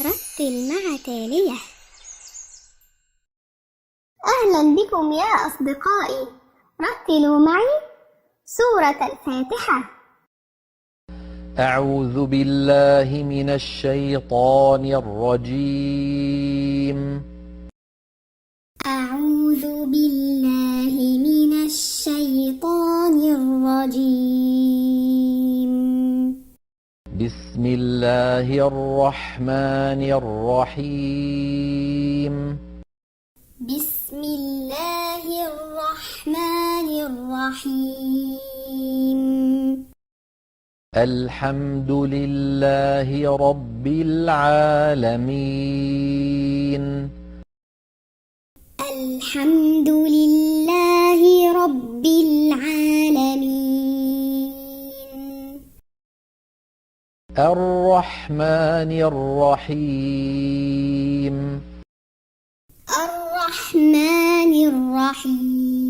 رتل مع تالية. أهلا بكم يا أصدقائي، رتلوا معي سورة الفاتحة. أعوذ بالله من الشيطان الرجيم. أعوذ بالله من الشيطان الرجيم. بسم الله الرحمن الرحيم. بسم الله الرحمن الرحيم. الحمد لله رب العالمين. الحمد لله رب العالمين. الرحمن الرحيم. الرحمن الرحيم.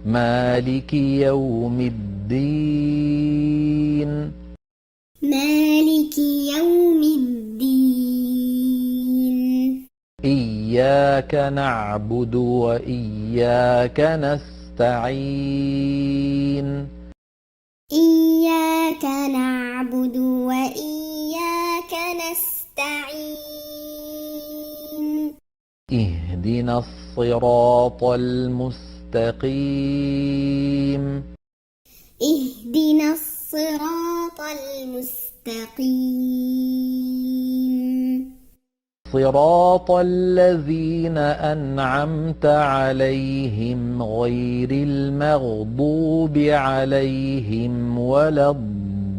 مالك يوم الدين. مالك يوم الدين. إياك نعبد وإياك نستعين. إياك نعبد وإياك نستعين. اهدنا الصراط المستقيم. اهدنا الصراط المستقيم. صراط الذين أنعمت عليهم غير المغضوب عليهم ولا الضالين.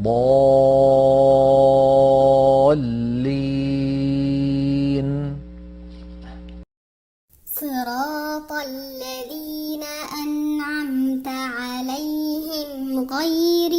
صراط الذين أنعمت عليهم غير